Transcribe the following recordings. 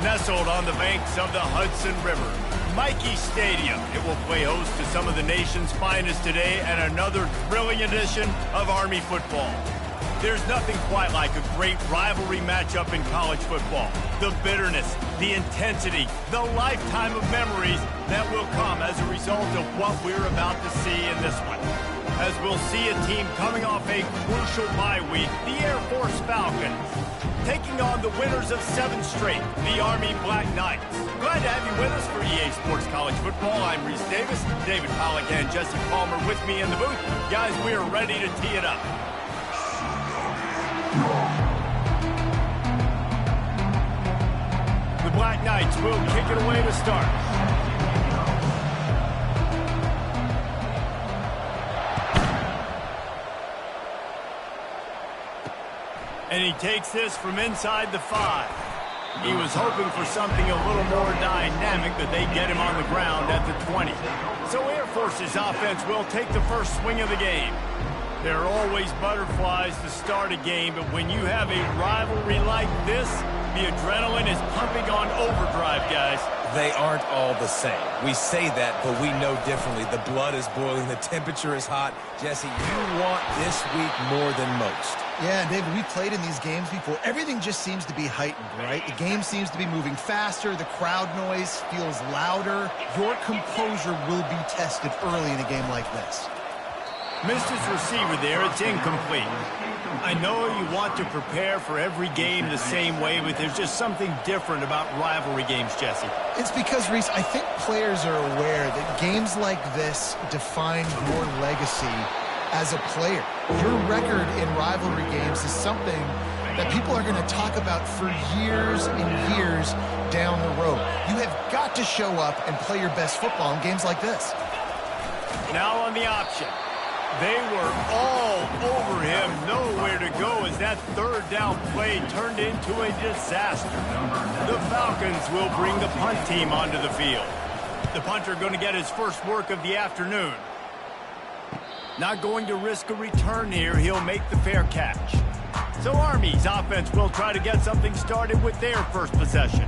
Nestled on the banks of the Hudson River, Michie Stadium, it will play host to some of the nation's finest today and another thrilling edition of Army football. There's nothing quite like a great rivalry matchup in college football. The bitterness, the intensity, the lifetime of memories that will come as a result of what we're about to see in this one. As we'll see a team coming off a crucial bye week, the Air Force Falcons, taking on the winners of 7 straight, the Army Black Knights. Glad to have you with us for EA Sports College Football. I'm Reese Davis, David Pollack and Jesse Palmer with me in the booth. Guys, we are ready to tee it up. The Black Knights will kick it away to start. And he takes this from inside the 5. He was hoping for something a little more dynamic, but they get him on the ground at the 20. So Air Force's offense will take the first swing of the game. There are always butterflies to start a game, but when you have a rivalry like this, the adrenaline is pumping on overdrive, guys. They aren't all the same. We say that, but we know differently. The blood is boiling. The temperature is hot. Jesse, you want this week more than most. Yeah, David, we played in these games before. Everything just seems to be heightened, right? The game seems to be moving faster. The crowd noise feels louder. Your composure will be tested early in a game like this. Missed his receiver there. It's incomplete. I know you want to prepare for every game the same way, but there's just something different about rivalry games, Jesse. It's because, Reese, I think players are aware that games like this define your legacy as a player. Your record in rivalry games is something that people are going to talk about for years and years down the road. You have got to show up and play your best football in games like this. Now on the option. They were all over him, nowhere to go as that third down play turned into a disaster. The Falcons will bring the punt team onto the field. The punter going to get his first work of the afternoon. Not going to risk a return here. He'll make the fair catch. So Army's offense will try to get something started with their first possession.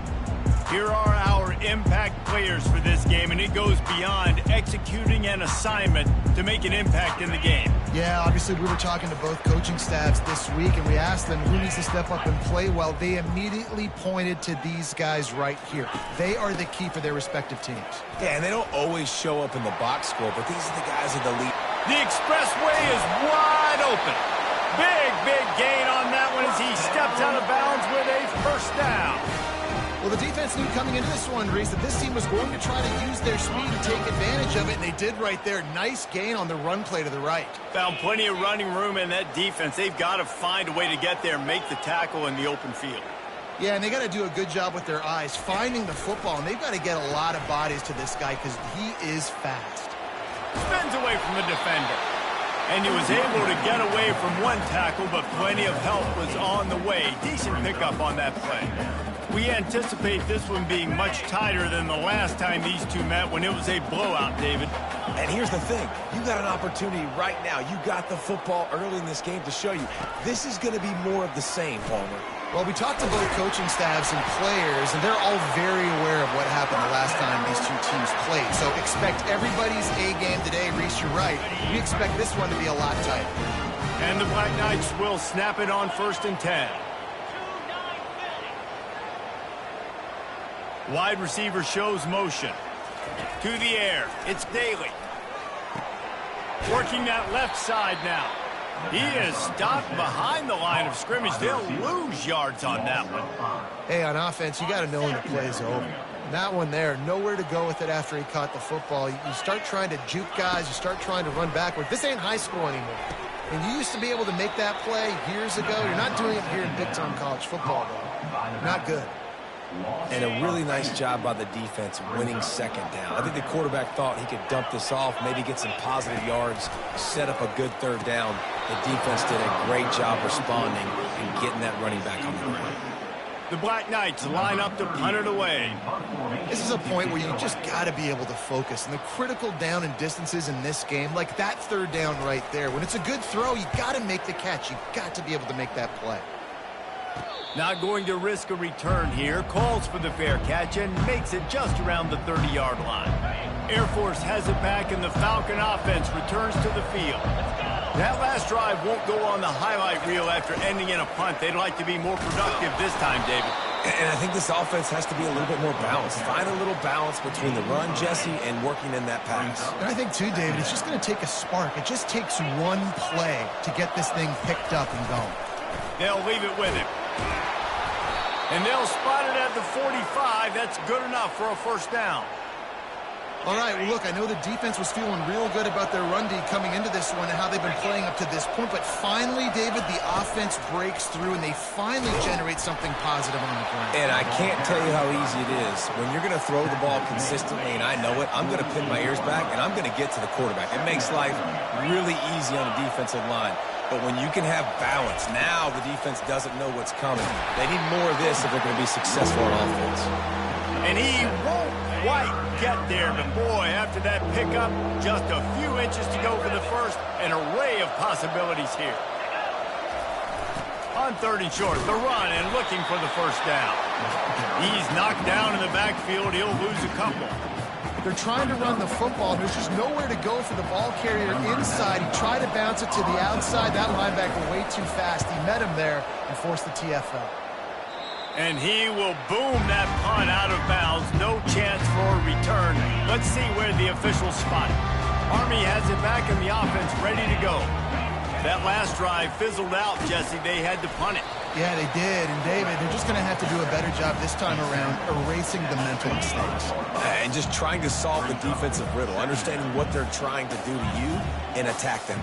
Here are our impact players for this game, and it goes beyond executing an assignment to make an impact in the game. Yeah, obviously we were talking to both coaching staffs this week, and we asked them who needs to step up and play well. They immediately pointed to these guys right here. They are the key for their respective teams. Yeah, and they don't always show up in the box score, but these are the guys at the lead. The expressway is wide open. Big gain on that one as he steps out of bounds with a first down. Well, the defense knew coming into this one, Reese, that this team was going to try to use their speed and take advantage of it, and they did right there. Nice gain on the run play to the right. Found plenty of running room in that defense. They've got to find a way to get there and make the tackle in the open field. Yeah, and they got to do a good job with their eyes, finding the football, and they've got to get a lot of bodies to this guy because he is fast. Spins away from the defender. And he was able to get away from one tackle, but plenty of help was on the way. Decent pickup on that play. We anticipate this one being much tighter than the last time these two met when it was a blowout, David. And here's the thing. You got an opportunity right now. You got the football early in this game to show you. This is going to be more of the same, Palmer. Well, we talked to both coaching staffs and players, and they're all very aware of what happened the last time these two teams played. So expect everybody's A game today. Reese, you're right. We expect this one to be a lot tighter. And the Black Knights will snap it on 1st and 10. Wide receiver shows motion. To the air. It's Daly. Working that left side now. He is stopped behind the line of scrimmage. They'll lose yards on that one. Hey, on offense, you got to know when the play's over. And that one there, nowhere to go with it after he caught the football. You start trying to juke guys. You start trying to run backward. This ain't high school anymore. And you used to be able to make that play years ago. You're not doing it here in big-time college football, though. Not good. And a really nice job by the defense winning 2nd down. I think the quarterback thought he could dump this off, maybe get some positive yards, set up a good 3rd down. The defense did a great job responding and getting that running back on the ground. The Black Knights line up to punt it away. This is a point where you just got to be able to focus. And the critical down and distances in this game, like that 3rd down right there, when it's a good throw, you got to make the catch. You got to be able to make that play. Not going to risk a return here. Calls for the fair catch and makes it just around the 30-yard line. Air Force has it back, and the Falcon offense returns to the field. That last drive won't go on the highlight reel after ending in a punt. They'd like to be more productive this time, David. And I think this offense has to be a little bit more balanced. Find a little balance between the run, Jesse, and working in that pass. And I think, too, David, it's just going to take a spark. It just takes one play to get this thing picked up and going. They'll leave it with him. And they'll spot it at the 45. That's good enough for a first down. All right, well, look, I know the defense was feeling real good about their run D coming into this one and how they've been playing up to this point, but finally, David, the offense breaks through and they finally generate something positive on the ground. And I can't tell you how easy it is. When you're going to throw the ball consistently, and I know it, I'm going to pin my ears back, and I'm going to get to the quarterback. It makes life really easy on the defensive line. But when you can have balance, now the defense doesn't know what's coming. They need more of this if they're going to be successful on offense. And he won't quite get there, but boy, after that pickup, just a few inches to go for the first. An array of possibilities here. On 3rd and short, the run and looking for the first down. He's knocked down in the backfield. He'll lose a couple. They're trying to run the football, and there's just nowhere to go for the ball carrier inside. He tried to bounce it to the outside. That linebacker way too fast. He met him there and forced the TFL. And he will boom that punt out of bounds. No chance for a return. Let's see where the officials spot it. Army has it back and the offense ready to go. That last drive fizzled out, Jesse. They had to punt it. Yeah, they did. And, David, they're just going to have to do a better job this time around erasing the mental mistakes. And just trying to solve the defensive riddle, understanding what they're trying to do to you and attack them.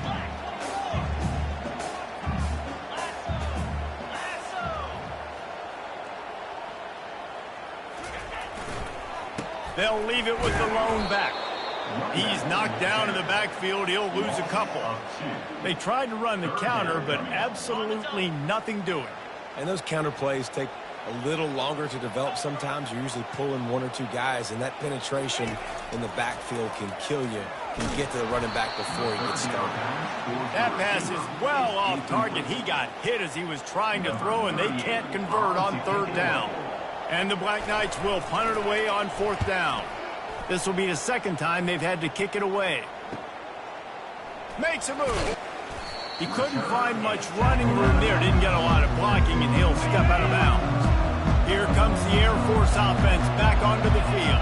They'll leave it with the lone back. He's knocked down in the backfield. He'll lose a couple. They tried to run the counter, but absolutely nothing doing. And those counter plays take a little longer to develop sometimes. You're usually pulling one or two guys, and that penetration in the backfield can kill you, can get to the running back before he gets started. That pass is well off target. He got hit as he was trying to throw, and they can't convert on 3rd down. And the Black Knights will punt it away on 4th down. This will be the second time they've had to kick it away. Makes a move. He couldn't find much running room there. Didn't get a lot of blocking, and he'll step out of bounds. Here comes the Air Force offense back onto the field.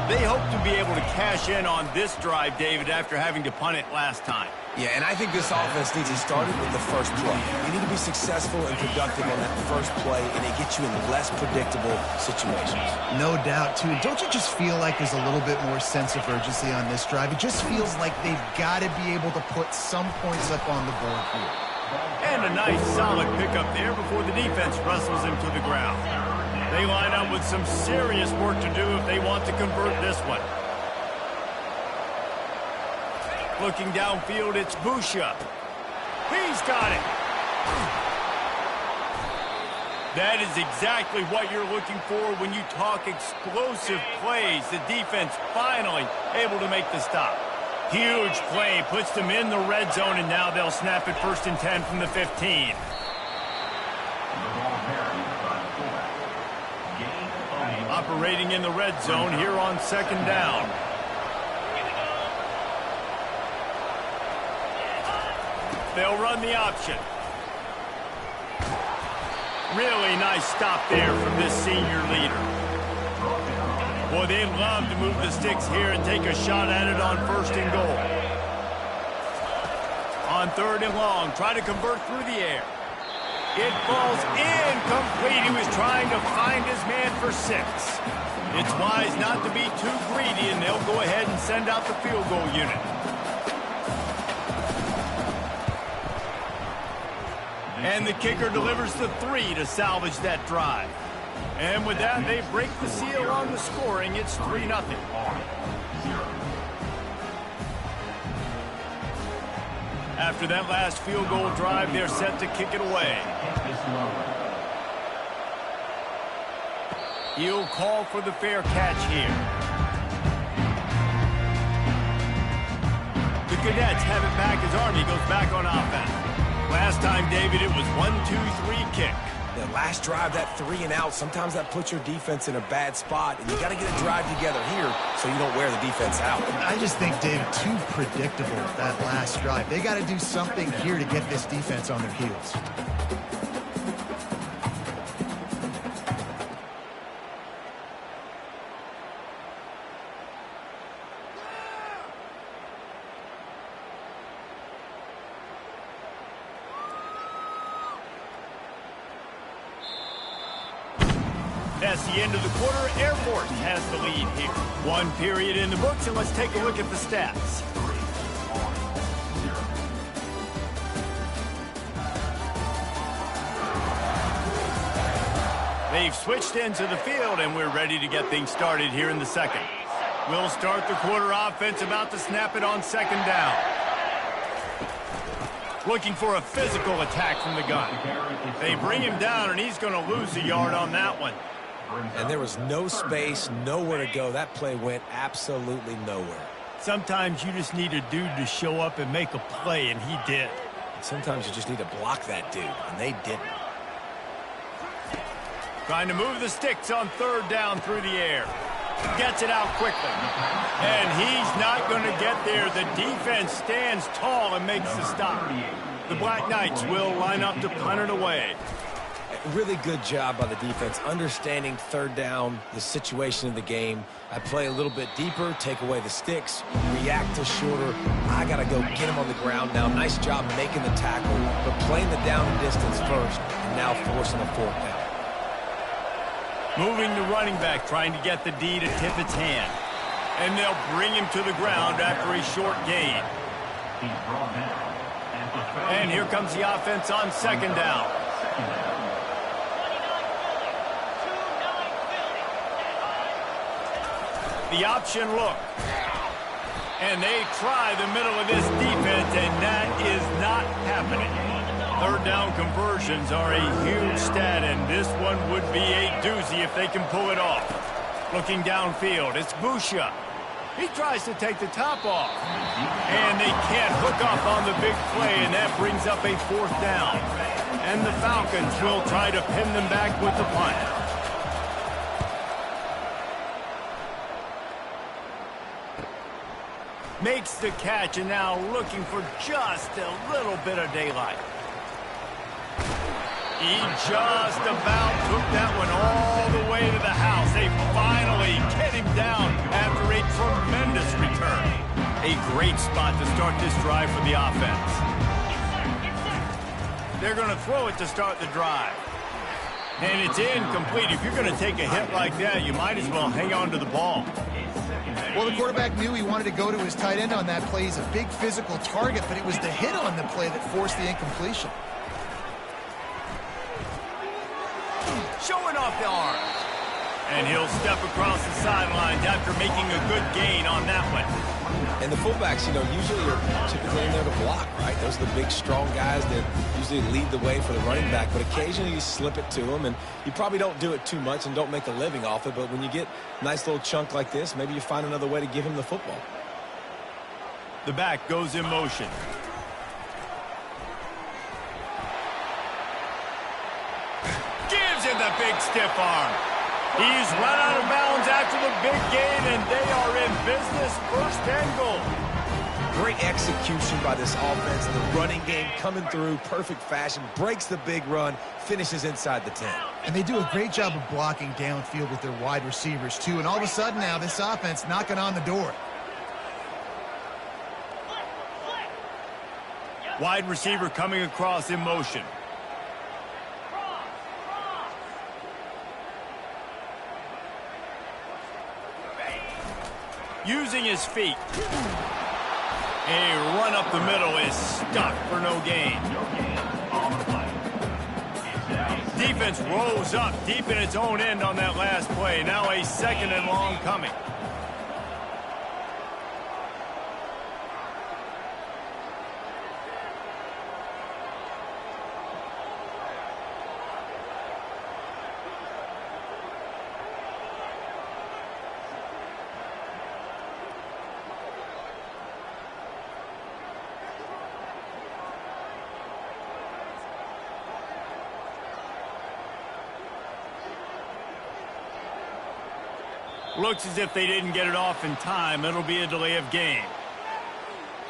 They hope to be able to cash in on this drive, David, after having to punt it last time. Yeah, and I think this offense needs to start it with the first play. You need to be successful and productive on that first play, and it gets you in less predictable situations. No doubt, too. Don't you just feel like there's a little bit more sense of urgency on this drive? It just feels like they've got to be able to put some points up on the board here. And a nice, solid pickup there before the defense wrestles him to the ground. They line up with some serious work to do if they want to convert this one. Looking downfield, it's Busha. He's got it. That is exactly what you're looking for when you talk explosive plays. The defense finally able to make the stop. Huge play, puts them in the red zone, and now they'll snap it 1st and 10 from the 15. Operating in the red zone here on 2nd down. They'll run the option. Really nice stop there from this senior leader. Boy, they love to move the sticks here and take a shot at it on 1st and goal. On 3rd and long, try to convert through the air. It falls incomplete. He was trying to find his man for 6. It's wise not to be too greedy, and they'll go ahead and send out the field goal unit. And the kicker delivers the 3 to salvage that drive. And with that, they break the seal on the scoring. It's 3-0. After that last field goal drive, they're set to kick it away. He'll call for the fair catch here. The Cadets have it back as Army goes back on offense. Last time, David, it was 1-2-3 kick. The last drive, that 3 and out, sometimes that puts your defense in a bad spot, and you got to get a drive together here so you don't wear the defense out. I just think, David, too predictable, that last drive. They got to do something here to get this defense on their heels. That's the end of the quarter. Air Force has the lead here. 1 period in the books, and let's take a look at the stats. They've switched into the field, and we're ready to get things started here in the second. We'll start the quarter offense, about to snap it on 2nd down. Looking for a physical attack from the gun. They bring him down, and he's going to lose a yard on that one. And there was no space, nowhere to go. That play went absolutely nowhere. Sometimes you just need a dude to show up and make a play, and he did. Sometimes you just need to block that dude, and they didn't. Trying to move the sticks on 3rd down through the air. Gets it out quickly. And he's not going to get there. The defense stands tall and makes the stop. The Black Knights will line up to punt it away. Really good job by the defense, understanding 3rd down, the situation of the game. I play a little bit deeper, take away the sticks, react to shorter. I got to go get him on the ground now. Nice job making the tackle, but playing the down and distance first, and now forcing a 4th down. Moving the running back, trying to get the D to tip its hand. And they'll bring him to the ground after a short gain. And here comes the offense on 2nd down. The option look. And they try the middle of this defense, and that is not happening. 3rd down conversions are a huge stat, and this one would be a doozy if they can pull it off. Looking downfield, it's Busha. He tries to take the top off. And they can't hook up on the big play, and that brings up a 4th down. And the Falcons will try to pin them back with the punt. Makes the catch, and now looking for just a little bit of daylight. He just about took that one all the way to the house. They finally get him down after a tremendous return. A great spot to start this drive for the offense. They're going to throw it to start the drive. And it's incomplete. If you're going to take a hit like that, you might as well hang on to the ball. Well, the quarterback knew he wanted to go to his tight end on that play. He's a big physical target, but it was the hit on the play that forced the incompletion. Showing off the arm. And he'll step across the sidelines after making a good gain on that one. And the fullbacks, usually are typically in there to block, right? Those are the big, strong guys that usually lead the way for the running back. But occasionally you slip it to them, and you probably don't do it too much and don't make a living off it. But when you get a nice little chunk like this, maybe you find another way to give him the football. The back goes in motion. Gives him the big stiff arm. He's run out of bounds after the big gain, and they are in business. 1st and goal. Great execution by this offense. The running game coming through, perfect fashion, breaks the big run, finishes inside the 10. And they do a great job of blocking downfield with their wide receivers, too. And all of a sudden now, this offense knocking on the door. Wide receiver coming across in motion. Using his feet. A run up the middle is stuck for no gain. Defense rolls up deep in its own end on that last play. Now a 2nd and long coming. Looks as if they didn't get it off in time. It'll be a delay of game.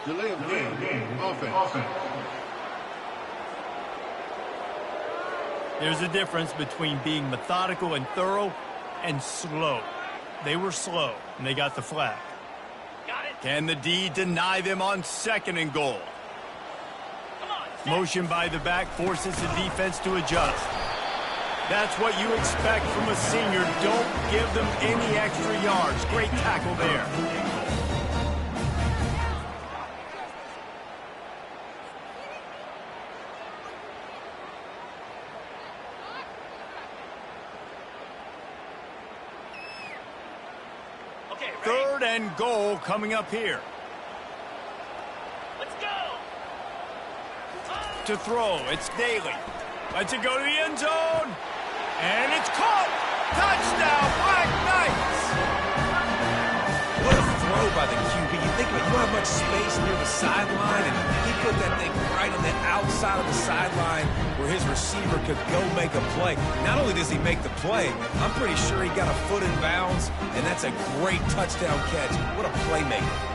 Delay of game. Offense. There's a difference between being methodical and thorough and slow. They were slow, and they got the flag. Can the D deny them on 2nd and goal? Motion by the back forces the defense to adjust. That's what you expect from a senior. Don't give them any extra yards. Great tackle there. Okay, 3rd and goal coming up here. let's go. To throw, it's Daly. Lets it go to the end zone. And it's caught. Touchdown, Black Knights. What a throw by the QB. You think about it, you don't have much space near the sideline, and he put that thing right on the outside of the sideline where his receiver could go make a play. Not only does he make the play, I'm pretty sure he got a foot in bounds, and that's a great touchdown catch. What a playmaker.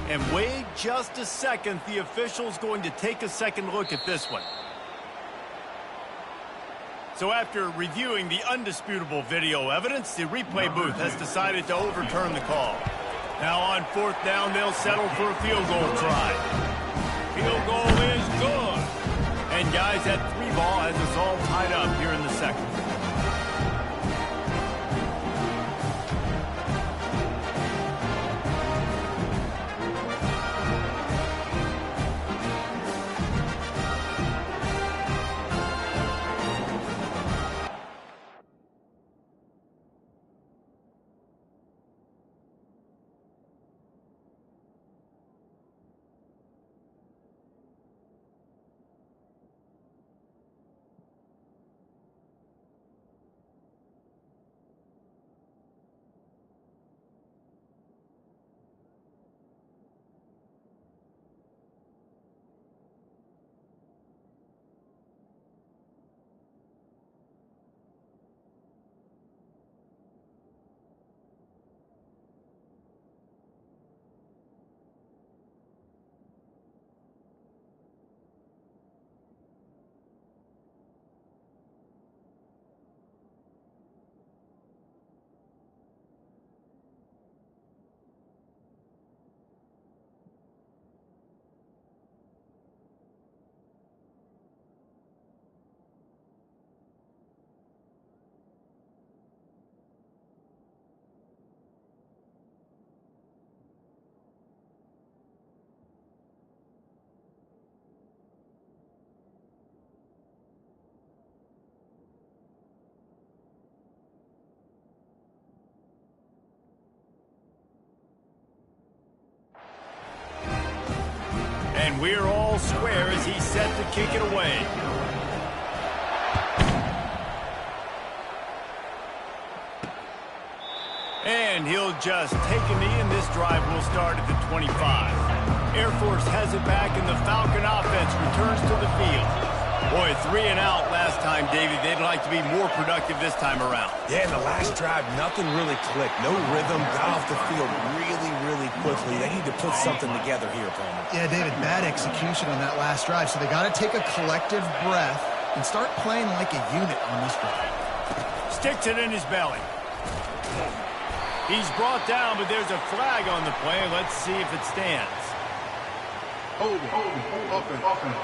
And wait just a second. The official's going to take a second look at this one. So after reviewing the undisputable video evidence, the replay booth has decided to overturn the call. Now on 4th down, they'll settle for a field goal try. Field goal is good. And guys, that 3 ball has us all tied up here in the 2nd. And we're all square as he's set to kick it away. And he'll just take a knee, and this drive will start at the 25. Air Force has it back, and the Falcon offense returns to the field. Boy, 3 and out last time, Davey. They'd like to be more productive this time around. Yeah, in the last drive, nothing really clicked. No rhythm, got off the field really quickly. They need to put something together here, Palmer. Yeah, David, bad execution on that last drive. So they got to take a collective breath and start playing like a unit on this drive. Sticks it in his belly. He's brought down, but there's a flag on the play. Let's see if it stands. Holding. Offense.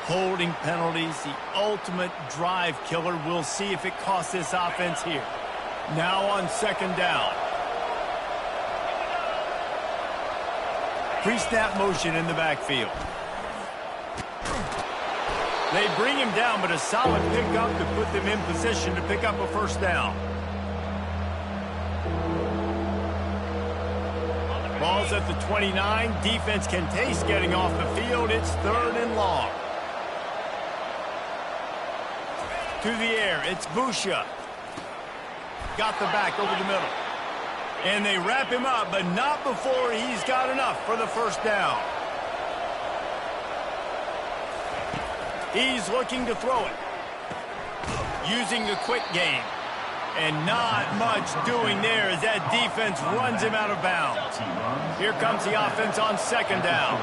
Holding penalties, the ultimate drive killer. We'll see if it costs this offense here. Now on 2nd down. Pre-snap motion in the backfield. They bring him down, but a solid pickup to put them in position to pick up a 1st down. Ball's at the 29. Defense can taste getting off the field. It's 3rd and long. To the air, it's Busha. Got the back over the middle. And they wrap him up, but not before he's got enough for the first down. He's looking to throw it. Using the quick game. And not much doing there as that defense runs him out of bounds. Here comes the offense on second down.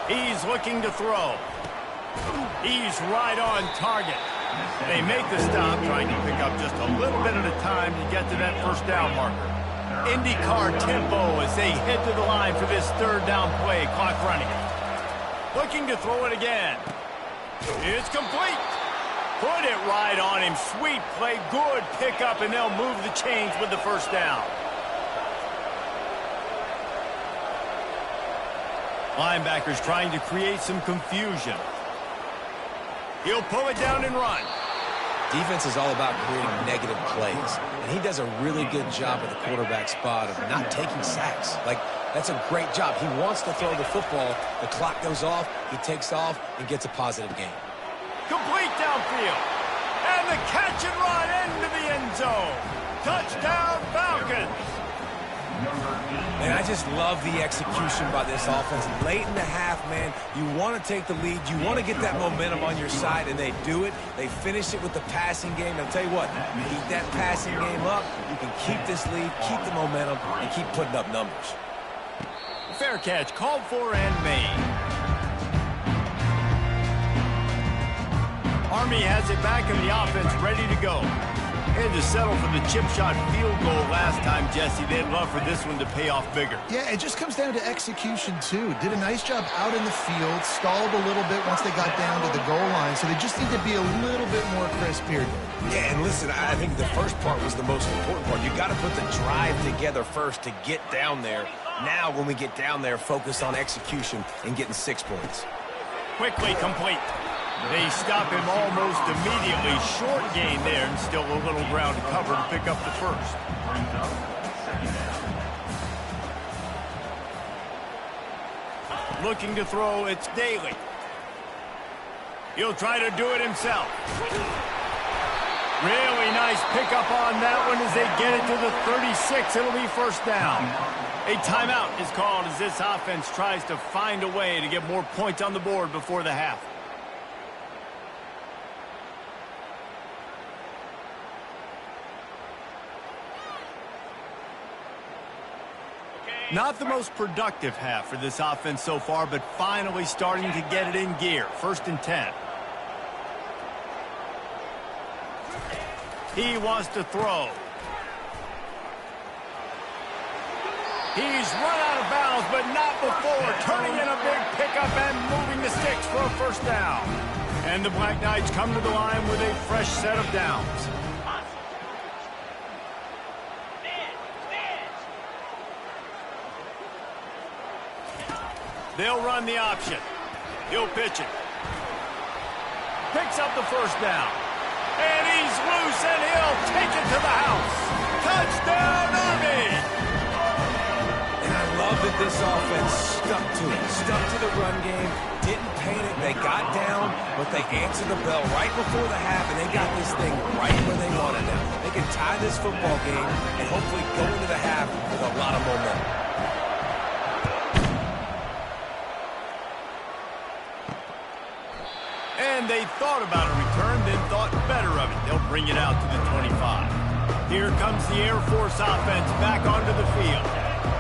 He's looking to throw. He's right on target. They make the stop, trying to pick up just a little bit at a time to get to that first down marker. IndyCar tempo as they head to the line for this third down play, clock running. Looking to throw it again. It's complete. Put it right on him. Sweet play, good pickup, and they'll move the chains with the first down. Linebackers trying to create some confusion. He'll pull it down and run. Defense is all about creating negative plays, and he does a really good job at the quarterback spot of not taking sacks. Like, that's a great job. He wants to throw the football. The clock goes off, he takes off, and gets a positive gain. Complete downfield. And the catch and run into the end zone. Touchdown, Falcons. And I just love the execution by this offense. Late in the half, man, you want to take the lead. You want to get that momentum on your side, and they do it. They finish it with the passing game. And I'll tell you what, keep that passing game up. You can keep this lead, keep the momentum, and keep putting up numbers. Fair catch, called for and made. Army has it back in the offense, ready to go. Had to settle for the chip shot field goal last time, Jesse. They'd love for this one to pay off bigger. Yeah, it just comes down to execution, too. Did a nice job out in the field, stalled a little bit once they got down to the goal line, so they just need to be a little bit more crisp here. Yeah, and listen, I think the first part was the most important part. You got to put the drive together first to get down there. Now, when we get down there, focus on execution and getting 6 points. Quickly complete. They stop him almost immediately. Short gain there, and still a little ground to cover to pick up the first. Looking to throw, it's Daly. He'll try to do it himself. Really nice pickup on that one as they get it to the 36. It'll be first down. A timeout is called as this offense tries to find a way to get more points on the board before the half. Not the most productive half for this offense so far, but finally starting to get it in gear. 1st and 10. He wants to throw. He's run out of bounds, but not before turning in a big pickup and moving the sticks for a first down. And the Black Knights come to the line with a fresh set of downs. They'll run the option. He'll pitch it. Picks up the first down. And he's loose, and he'll take it to the house. Touchdown, Army! And I love that this offense stuck to it. Stuck to the run game. Didn't panic. They got down, but they answered the bell right before the half, and they got this thing right where they wanted now. They can tie this football game and hopefully go into the half with a lot of momentum. And they thought about a return, then thought better of it. They'll bring it out to the 25. Here comes the Air Force offense back onto the field.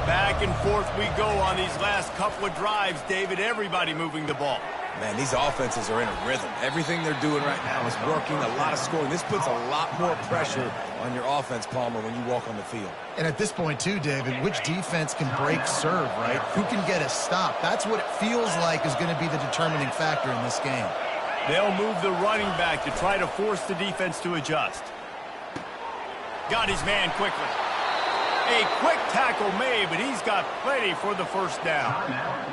Back and forth we go on these last couple of drives, David. Everybody moving the ball. Man, these offenses are in a rhythm. Everything they're doing right now is working, a lot of scoring. This puts a lot more pressure on your offense, Palmer, when you walk on the field. And at this point, too, David, which defense can break serve, right? Who can get a stop? That's what it feels like is going to be the determining factor in this game. They'll move the running back to try to force the defense to adjust. Got his man quickly. A quick tackle made, but he's got plenty for the first down.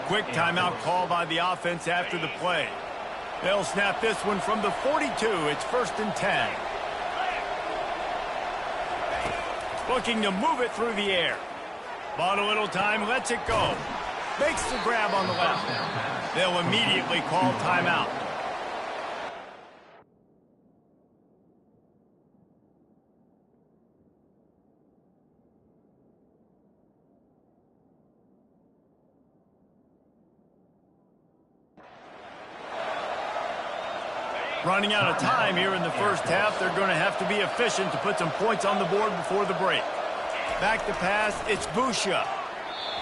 Quick timeout called by the offense after the play. They'll snap this one from the 42. It's 1st and 10. Looking to move it through the air. Bought a little time, lets it go. Makes the grab on the left. They'll immediately call timeout. Running out of time here in the first half, they're going to have to be efficient to put some points on the board before the break. Back to pass, it's Busha.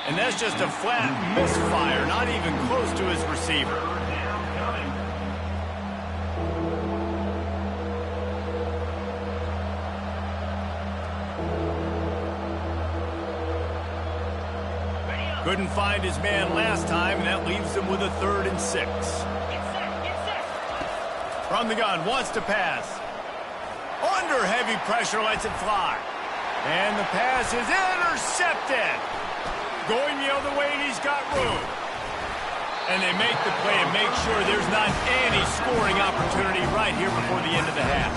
And that's just a flat misfire, not even close to his receiver. Couldn't find his man last time, and that leaves him with a 3rd and 6. From the gun, wants to pass. Under heavy pressure, lets it fly. And the pass is intercepted. Going the other way, and he's got room. And they make the play and make sure there's not any scoring opportunity right here before the end of the half.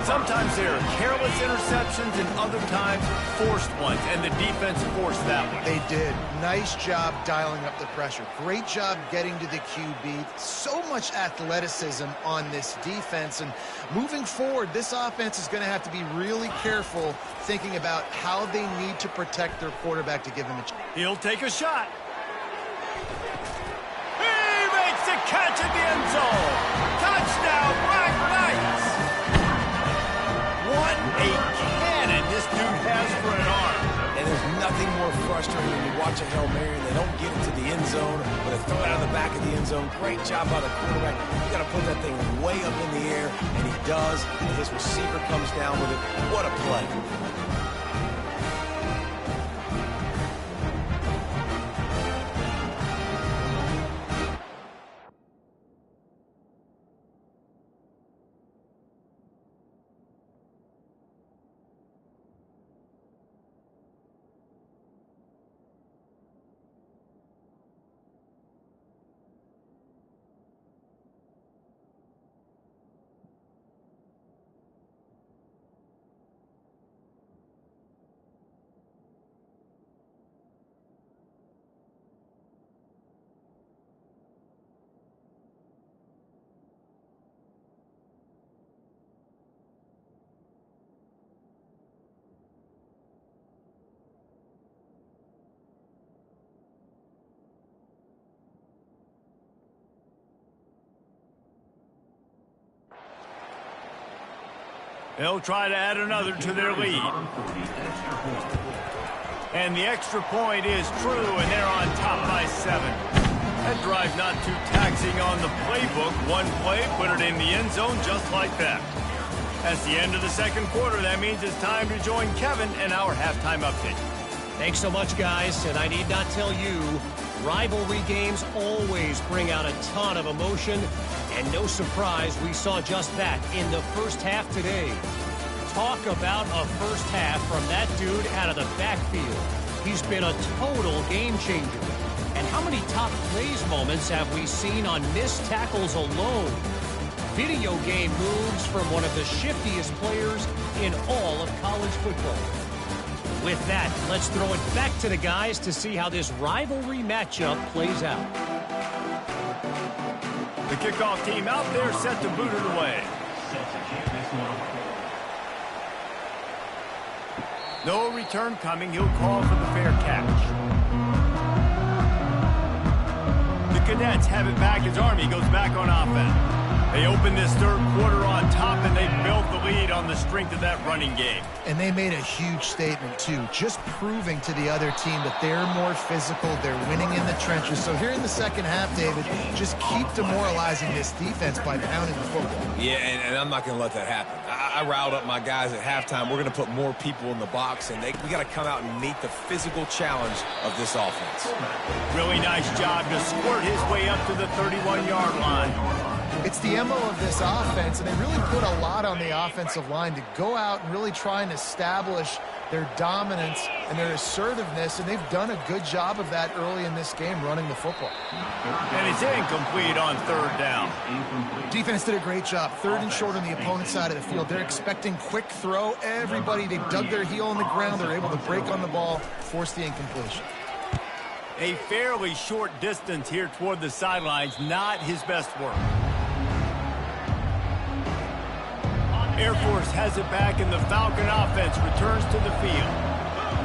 Sometimes there are careless interceptions and other times forced ones, and the defense forced that one. They did. Nice job dialing up the pressure. Great job getting to the QB. So much athleticism on this defense. And moving forward, this offense is going to have to be really careful thinking about how they need to protect their quarterback to give him a chance. He'll take a shot. He makes the catch at the end zone. Touchdown, Black Knights. What a cannon this dude has for an arm. And there's nothing more frustrating when you watch a Hail Mary and they don't get it to the end zone, but they throw it out of the back of the end zone. Great job by the quarterback. You got to put that thing way up in the air, and he does, and his receiver comes down with it. What a play. They'll try to add another to their lead. And the extra point is true, and they're on top by 7. That drive not too taxing on the playbook. One play, put it in the end zone just like that. That's the end of the second quarter. That means it's time to join Kevin and our halftime update. Thanks so much, guys. And I need not tell you, rivalry games always bring out a ton of emotion. And no surprise, we saw just that in the first half today. Talk about a first half from that dude out of the backfield. He's been a total game changer. And how many top plays moments have we seen on missed tackles alone? Video game moves from one of the shiftiest players in all of college football. With that, let's throw it back to the guys to see how this rivalry matchup plays out. The kickoff team out there set to boot it away. No return coming. He'll call for the fair catch. The Cadets have it back as Army goes back on offense. They open this third quarter on top, and they built the lead on the strength of that running game. And they made a huge statement, too, just proving to the other team that they're more physical, they're winning in the trenches. So here in the second half, David, just keep demoralizing this defense by pounding the football. Yeah, and I'm not going to let that happen. I riled up my guys at halftime. We're going to put more people in the box, and we got to come out and meet the physical challenge of this offense. Really nice job to squirt his way up to the 31-yard line. It's the MO of this offense, and they really put a lot on the offensive line to go out and really try and establish their dominance and their assertiveness, and they've done a good job of that early in this game running the football. And it's incomplete on third down. Defense did a great job. 3rd and short on the opponent's side of the field. They're expecting quick throw. Everybody, they dug their heel on the ground. They're able to break on the ball, force the incompletion. A fairly short distance here toward the sidelines, not his best work. Air Force has it back, and the Falcon offense returns to the field.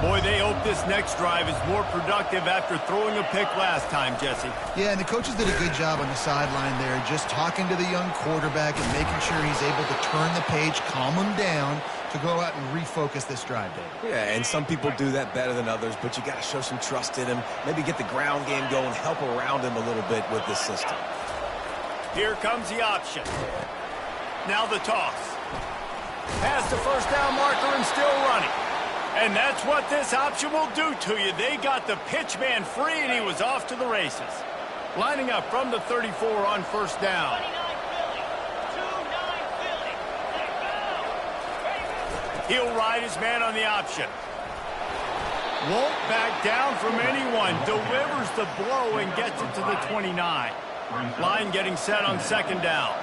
Boy, they hope this next drive is more productive after throwing a pick last time, Jesse. Yeah, and the coaches did a good job on the sideline there, just talking to the young quarterback and making sure he's able to turn the page, calm him down, to go out and refocus this drive, David. Yeah, and some people do that better than others, but you got to show some trust in him, maybe get the ground game going, help around him a little bit with this system. Here comes the option. Now the toss. Past the first down marker and still running. And that's what this option will do to you. They got the pitch man free, and he was off to the races. Lining up from the 34 on first down. He'll ride his man on the option. Won't back down from anyone. Delivers the blow and gets it to the 29. Line getting set on second down.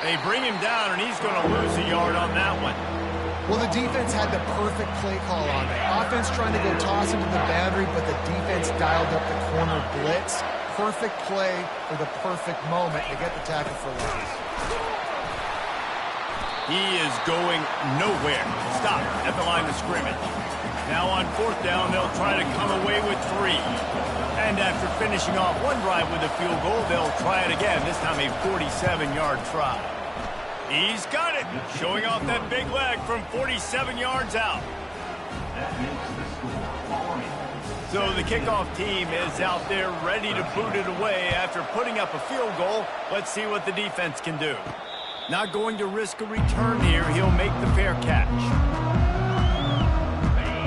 They bring him down, and he's going to lose a yard on that one. Well, the defense had the perfect play call on it. Offense trying to go toss into the boundary, but the defense dialed up the corner blitz. Perfect play for the perfect moment to get the tackle for loss. He is going nowhere. Stop at the line of scrimmage. Now on fourth down, they'll try to come away with 3. And after finishing off one drive with a field goal, they'll try it again, this time a 47-yard try. He's got it, showing off that big leg from 47 yards out. So the kickoff team is out there ready to boot it away after putting up a field goal. Let's see what the defense can do. Not going to risk a return here. He'll make the fair catch.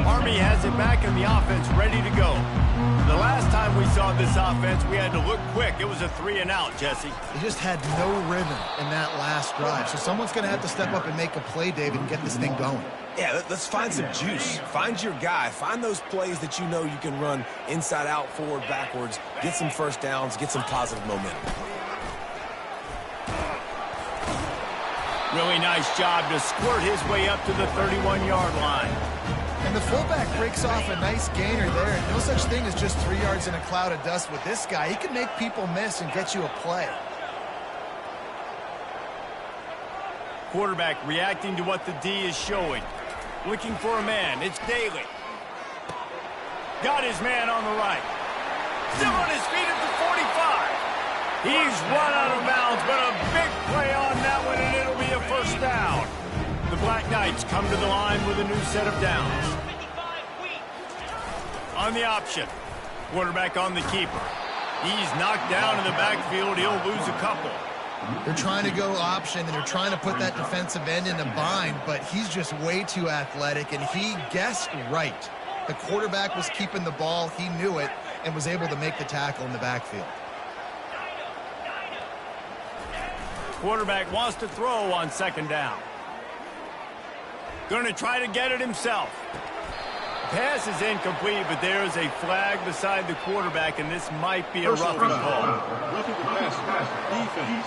Army has it back in the offense ready to go. The last time we saw this offense, we had to look quick. It was a 3-and-out, Jesse. They just had no rhythm in that last drive. So someone's going to have to step up and make a play, David, and get this thing going. Yeah, let's find some juice. Find your guy. Find those plays that you know you can run inside out, forward, backwards. Get some first downs. Get some positive momentum. Really nice job to squirt his way up to the 31-yard line. And the fullback breaks off a nice gainer there. No such thing as just 3 yards in a cloud of dust with this guy. He can make people miss and get you a play. Quarterback reacting to what the D is showing. Looking for a man. It's Daly. Got his man on the right. Still on his feet at the 45. He's run out of bounds, but a big play on that one, and it'll be a first down. The Black Knights come to the line with a new set of downs. On the option. Quarterback on the keeper. He's knocked down in the backfield. He'll lose a couple. They're trying to go option, and they're trying to put that defensive end in a bind, but he's just way too athletic, and he guessed right. The quarterback was keeping the ball. He knew it and was able to make the tackle in the backfield. Quarterback wants to throw on second down. Going to try to get it himself. Pass is incomplete, but there is a flag beside the quarterback, and this might be a roughing call. Roughing the pass. Defense.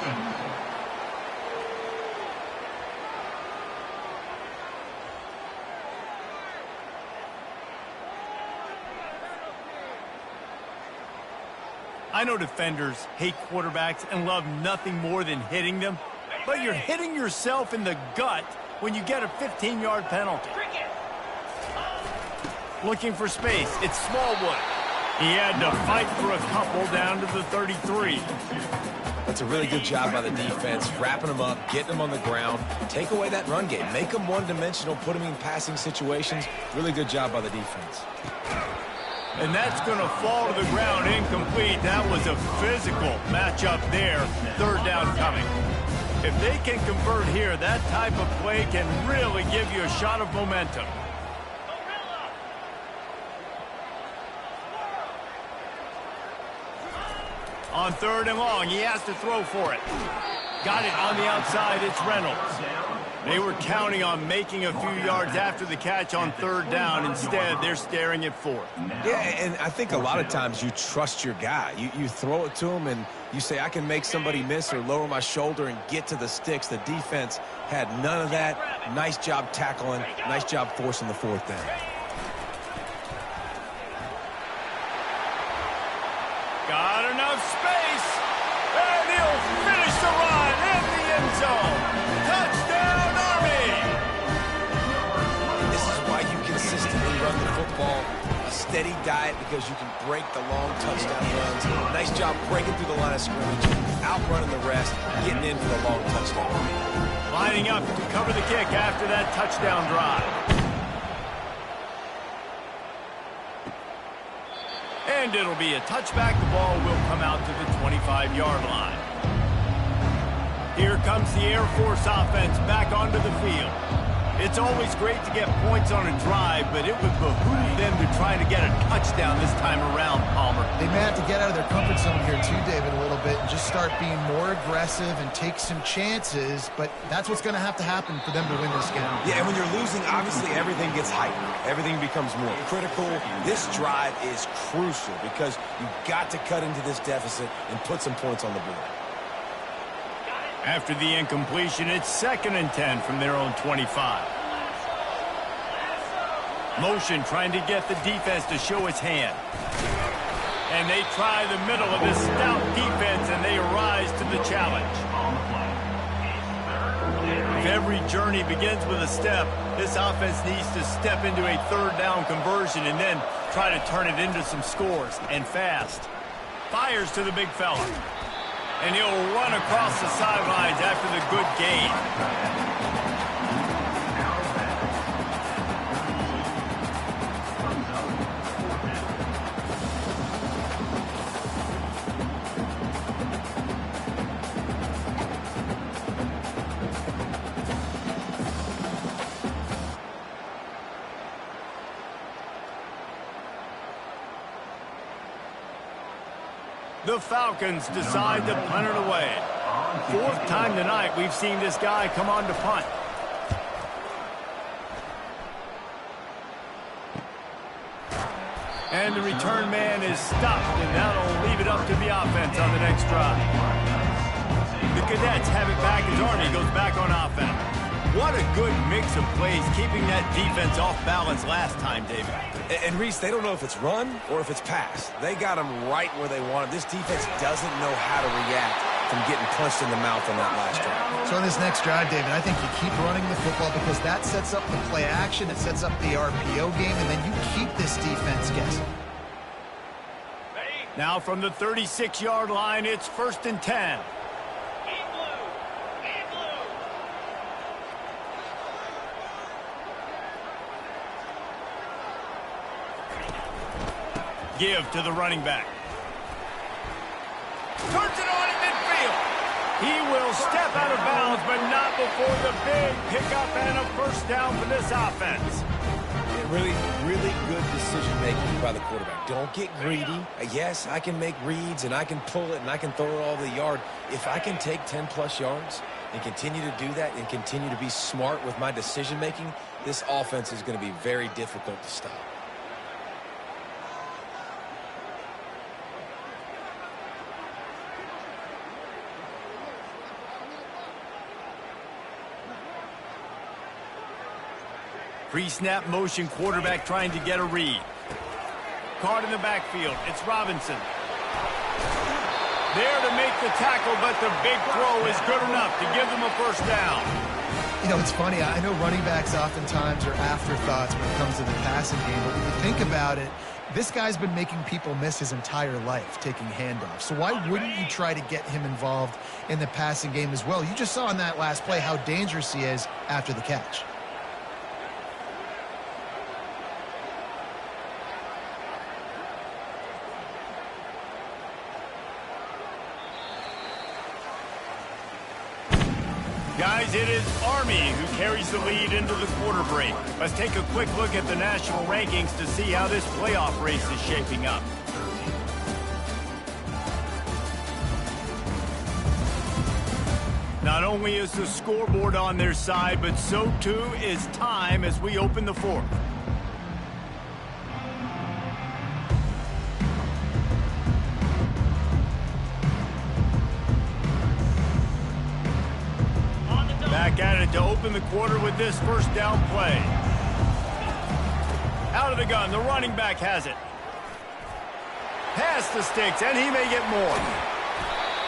I know defenders hate quarterbacks and love nothing more than hitting them, but you're hitting yourself in the gut when you get a 15-yard penalty. Looking for space. It's Smallwood. He had to fight for a couple down to the 33. That's a really good job by the defense, wrapping them up, getting them on the ground, take away that run game, make them one-dimensional, put them in passing situations. Really good job by the defense. And that's going to fall to the ground incomplete. That was a physical matchup there. Third down coming. If they can convert here, that type of play can really give you a shot of momentum. On third and long, he has to throw for it. Got it on the outside, it's Reynolds. They were counting on making a few yards after the catch on third down. Instead, they're staring at fourth. Yeah, and I think a lot of times you trust your guy. You throw it to him and you say, I can make somebody miss or lower my shoulder and get to the sticks. The defense had none of that. Nice job tackling. Nice job forcing the fourth down. Got enough space, and he'll finish zone. Touchdown, Army! This is why you consistently run the football. A steady diet because you can break the long touchdown runs. Nice job breaking through the line of scrimmage, outrunning the rest, getting in for the long touchdown. Lining up to cover the kick after that touchdown drive. And it'll be a touchback. The ball will come out to the 25-yard line. Here comes the Air Force offense back onto the field. It's always great to get points on a drive, but it would behoove them to try to get a touchdown this time around, Palmer. They may have to get out of their comfort zone here too, David, a little bit, and just start being more aggressive and take some chances, but that's what's going to happen for them to win this game. Yeah, and when you're losing, obviously everything gets heightened. Everything becomes more critical. This drive is crucial because you've got to cut into this deficit and put some points on the board. After the incompletion, it's 2nd and 10 from their own 25. Motion trying to get the defense to show its hand. And they try the middle of this stout defense, and they rise to the challenge. If every journey begins with a step, this offense needs to step into a 3rd down conversion and then try to turn it into some scores, and fast. Fires to the big fella. And he'll run across the sidelines after the good gain. The Falcons decide to punt it away. 4th time tonight we've seen this guy come on to punt. And the return man is stopped, and that'll leave it up to the offense on the next drive. The Cadets have it back as Army goes back on offense. What a good mix of plays, keeping that defense off balance last time, David. And Reese, they don't know if it's run or if it's pass. They got them right where they want them. This defense doesn't know how to react from getting punched in the mouth on that last drive. So on this next drive, David, I think you keep running the football because that sets up the play action, it sets up the RPO game, and then you keep this defense guessing. Now from the 36-yard line, it's 1st and 10. Give to the running back. Turns it on in midfield. He will step out of bounds, but not before the big pickup and a 1st down for this offense. Really, really good decision-making by the quarterback. Don't get greedy. Yes, I can make reads, and I can pull it, and I can throw it all over the yard. If I can take 10-plus yards and continue to do that and continue to be smart with my decision-making, this offense is going to be very difficult to stop. Pre-snap motion, quarterback trying to get a read. Caught in the backfield. It's Robinson. There to make the tackle, but the big throw is good enough to give them a 1st down. You know, it's funny. I know running backs oftentimes are afterthoughts when it comes to the passing game, but when you think about it, this guy's been making people miss his entire life taking handoffs. So why wouldn't you try to get him involved in the passing game as well? You just saw in that last play how dangerous he is after the catch. Guys, it is Army who carries the lead into the quarter break. Let's take a quick look at the national rankings to see how this playoff race is shaping up. Not only is the scoreboard on their side, but so too is time as we open the 4th. Back at it to open the quarter with this 1st down play. Out of the gun, the running back has it. Pass the sticks, and he may get more.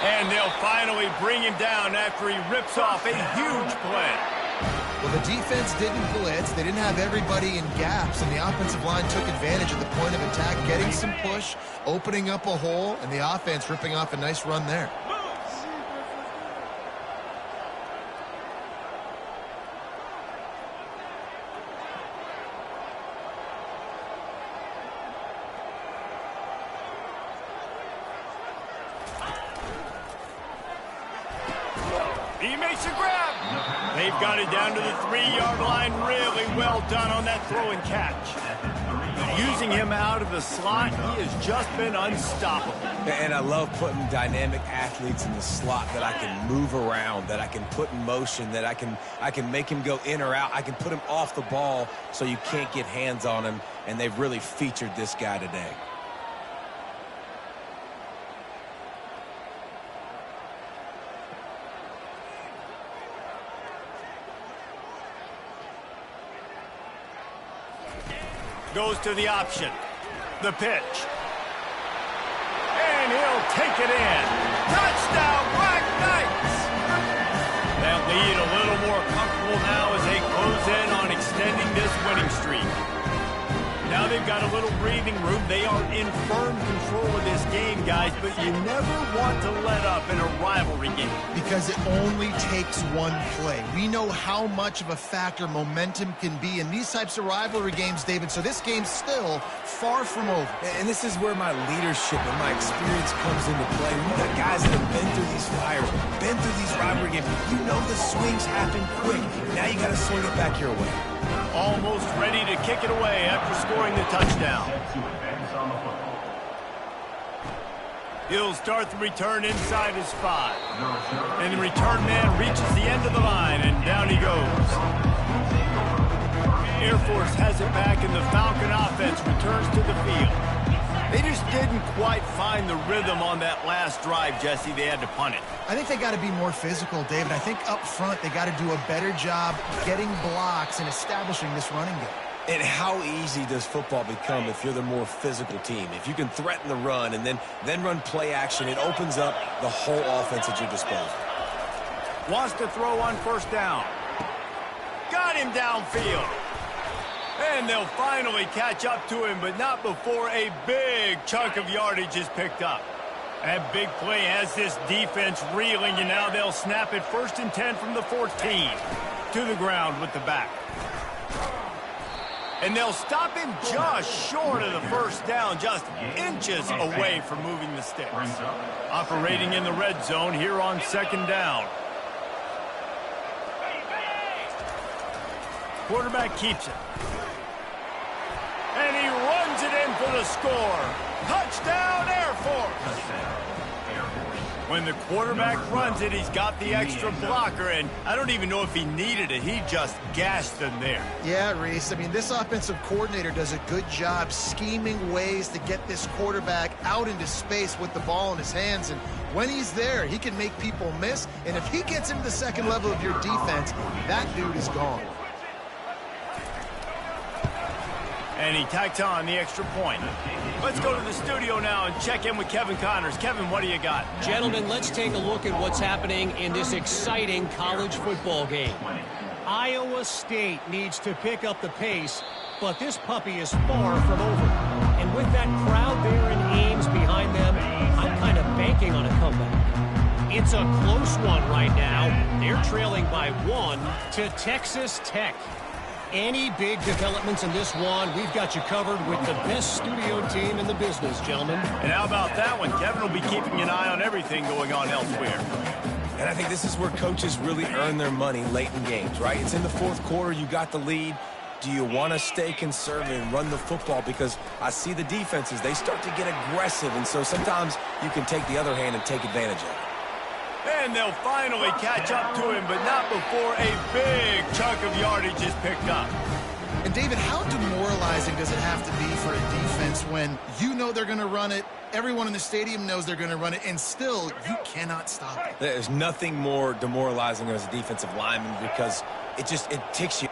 And they'll finally bring him down after he rips off a huge play. Well, the defense didn't blitz. They didn't have everybody in gaps, and the offensive line took advantage of the point of attack, getting some push, opening up a hole, and the offense ripping off a nice run there. He makes a grab. They've got it down to the 3-yard line. Really well done on that throw and catch. Using him out of the slot, he has just been unstoppable. And I love putting dynamic athletes in the slot that I can move around, that I can put in motion, that I can make him go in or out. I can put him off the ball so you can't get hands on him, and they've really featured this guy today. Goes to the option. The pitch. And he'll take it in. Touchdown, Black Knights! That lead a little more comfortable now as they close in on extending this winning streak. Now they've got a little breathing room. They are in firm control of this game, guys, but you never want to let up in a rivalry game. Because it only takes one play. We know how much of a factor momentum can be in these types of rivalry games, David, so this game's still far from over. And this is where my leadership and my experience comes into play. We've got guys that have been through these fires, been through these rivalry games. You know the swings happen quick. Now you got to swing it back your way. Almost ready to kick it away after scoring the touchdown. He'll start the return inside his 5. And the return man reaches the end of the line, and down he goes. Air Force has it back, and the Falcon offense returns to the field. They just didn't quite find the rhythm on that last drive, Jesse. They had to punt it. I think they got to be more physical, David. I think up front they got to do a better job getting blocks and establishing this running game. And how easy does football become if you're the more physical team? If you can threaten the run and then run play action, it opens up the whole offense at your disposal. Wants to throw on first down. Got him downfield. And they'll finally catch up to him, but not before a big chunk of yardage is picked up. That big play has this defense reeling, and now they'll snap it 1st and 10 from the 14. To the ground with the back. And they'll stop him just short of the first down, just inches away from moving the sticks. Operating in the red zone here on 2nd down. Quarterback keeps it. And he runs it in for the score. Touchdown, Air Force! When the quarterback runs it, he's got the extra blocker, and I don't even know if he needed it. He just gashed them there. Yeah, Reese. I mean, this offensive coordinator does a good job scheming ways to get this quarterback out into space with the ball in his hands, and when he's there, he can make people miss, and if he gets into the second level of your defense, that dude is gone. And he tacks on the extra point. Let's go to the studio now and check in with Kevin Connors. Kevin, what do you got? Gentlemen, let's take a look at what's happening in this exciting college football game. Iowa State needs to pick up the pace, but this puppy is far from over. And with that crowd there in Ames behind them, I'm kind of banking on a comeback. It's a close one right now. They're trailing by 1 to Texas Tech. Any big developments in this one, we've got you covered with the best studio team in the business, gentlemen. And how about that one? Kevin will be keeping an eye on everything going on elsewhere. And I think this is where coaches really earn their money late in games, right? It's in the 4th quarter. You got the lead. Do you want to stay conservative and run the football? Because I see the defenses, they start to get aggressive, and so sometimes you can take the other hand and take advantage of it. And they'll finally catch up to him, but not before a big chunk of yardage is picked up. And, David, how demoralizing does it have to be for a defense when you know they're going to run it, everyone in the stadium knows they're going to run it, and still you cannot stop it? There's nothing more demoralizing as a defensive lineman because it ticks you.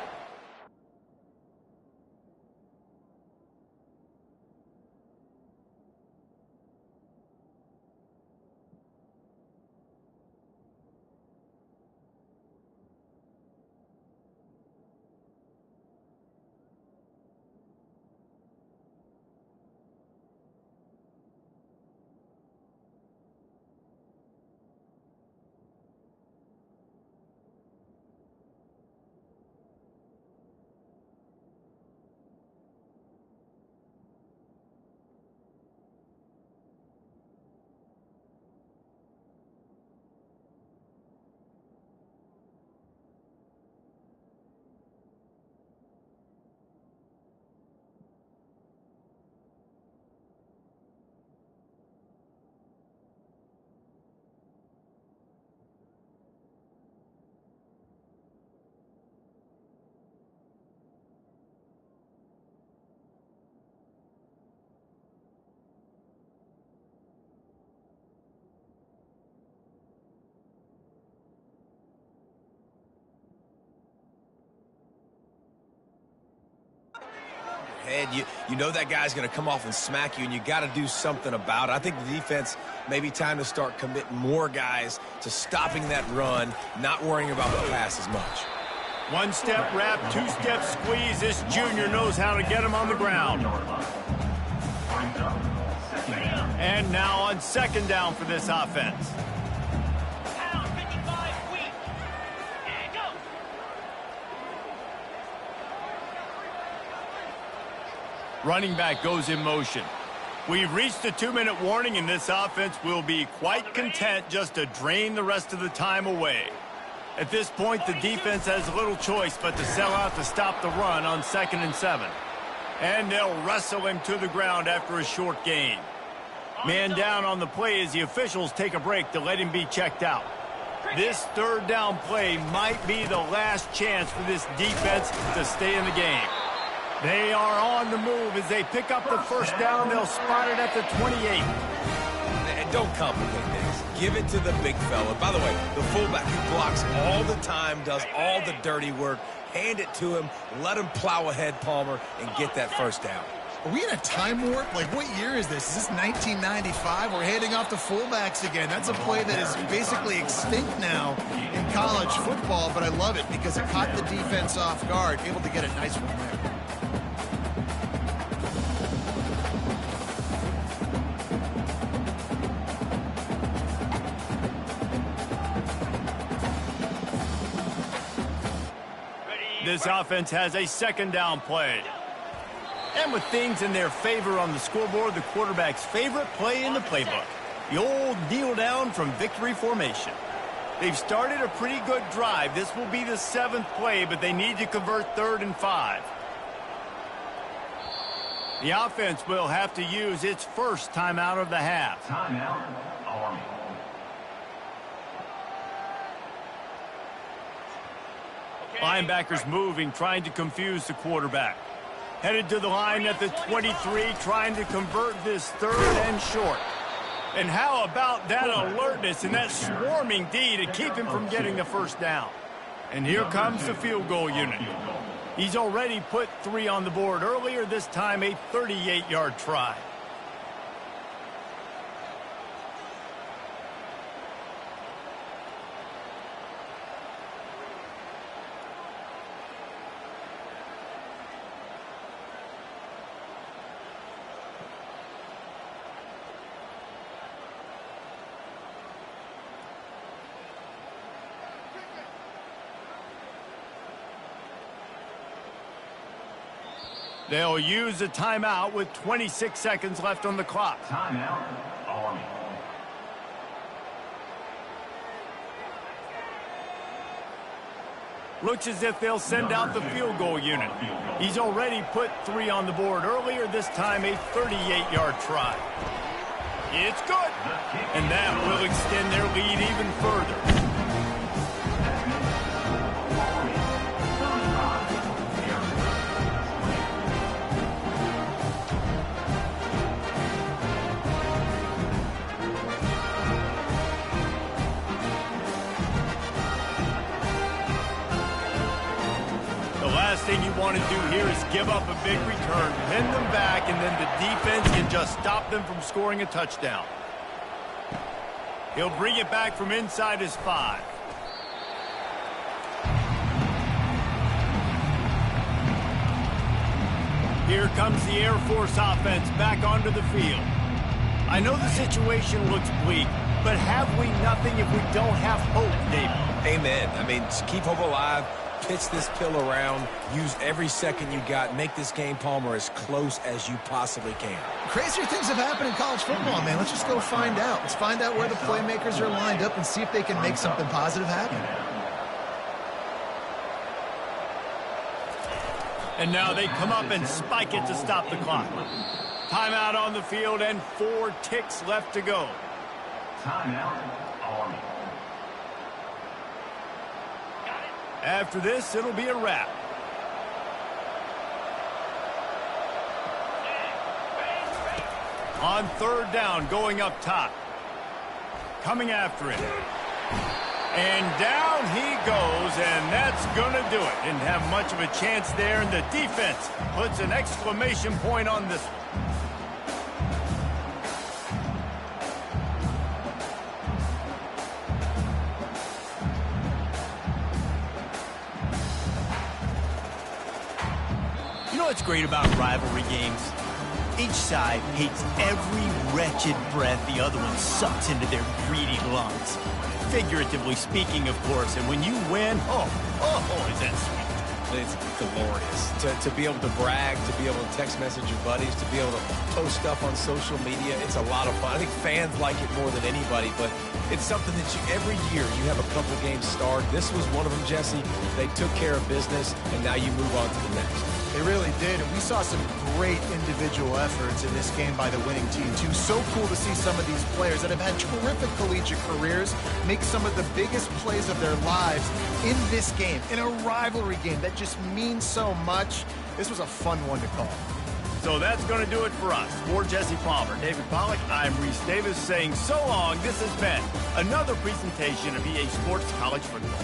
head. You know that guy's going to come off and smack you, and you got to do something about it. I think the defense maybe time to start committing more guys to stopping that run, not worrying about the pass as much. One-step wrap, two-step squeeze. This junior knows how to get him on the ground. And now on second down for this offense. Running back goes in motion. We've reached a 2-minute warning, and this offense will be quite content just to drain the rest of the time away. At this point, the defense has little choice but to sell out to stop the run on 2nd and 7. And they'll wrestle him to the ground after a short gain. Man down on the play as the officials take a break to let him be checked out. This third down play might be the last chance for this defense to stay in the game. They are on the move as they pick up the first down. They'll spot it at the 28. And don't complicate things. Give it to the big fella. By the way, the fullback who blocks all the time, does all the dirty work. Hand it to him. Let him plow ahead, Palmer, and get that first down. Are we in a time warp? Like, what year is this? Is this 1995? We're handing off to fullbacks again. That's a play that is basically extinct now in college football, but I love it because it caught the defense off guard, able to get a nice one there. This offense has a second down play. And with things in their favor on the scoreboard, the quarterback's favorite play in the playbook, the old kneel down from victory formation. They've started a pretty good drive. This will be the 7th play, but they need to convert 3rd and 5. The offense will have to use its first timeout of the half. Timeout, Army. Linebackers moving, trying to confuse the quarterback. Headed to the line at the 23, trying to convert this 3rd and short. And how about that alertness and that swarming D to keep him from getting the first down? And here comes the field goal unit. He's already put 3 on the board earlier, this time a 38-yard try. They'll use a timeout with 26 seconds left on the clock. Timeout, Army. Looks as if they'll send out the field goal unit. He's already put 3 on the board earlier, this time a 38-yard try. It's good. And that will extend their lead even further. Last thing you want to do here is give up a big return, pin them back, and then the defense can just stop them from scoring a touchdown. He'll bring it back from inside his 5. Here comes the Air Force offense back onto the field. I know the situation looks bleak, but have we nothing if we don't have hope, David? Amen. I mean, just keep hope alive. Pitch this pill around, use every second you got, make this game, Palmer, as close as you possibly can. Crazier things have happened in college football, man. Let's just go find out. Let's find out where the playmakers are lined up and see if they can make something positive happen. And now they come up and spike it to stop the clock. Timeout on the field and 4 ticks left to go. Timeout, Army. After this, it'll be a wrap. On 3rd down, going up top. Coming after it. And down he goes, and that's going to do it. Didn't have much of a chance there, and the defense puts an exclamation point on this one. You know what's great about rivalry games? Each side hates every wretched breath the other one sucks into their greedy lungs. Figuratively speaking, of course, and when you win, is that sweet. It's glorious. To be able to brag, to be able to text message your buddies, to be able to post stuff on social media, it's a lot of fun. I think fans like it more than anybody, but it's something that every year you have a couple games start. This was one of them, Jesse. They took care of business, and now you move on to the next. They really did, and we saw some great individual efforts in this game by the winning team, too. So cool to see some of these players that have had terrific collegiate careers make some of the biggest plays of their lives in this game, in a rivalry game that just means so much. This was a fun one to call. So that's going to do it for us. For Jesse Palmer, David Pollack, I'm Reese Davis saying so long. This has been another presentation of EA Sports College Football.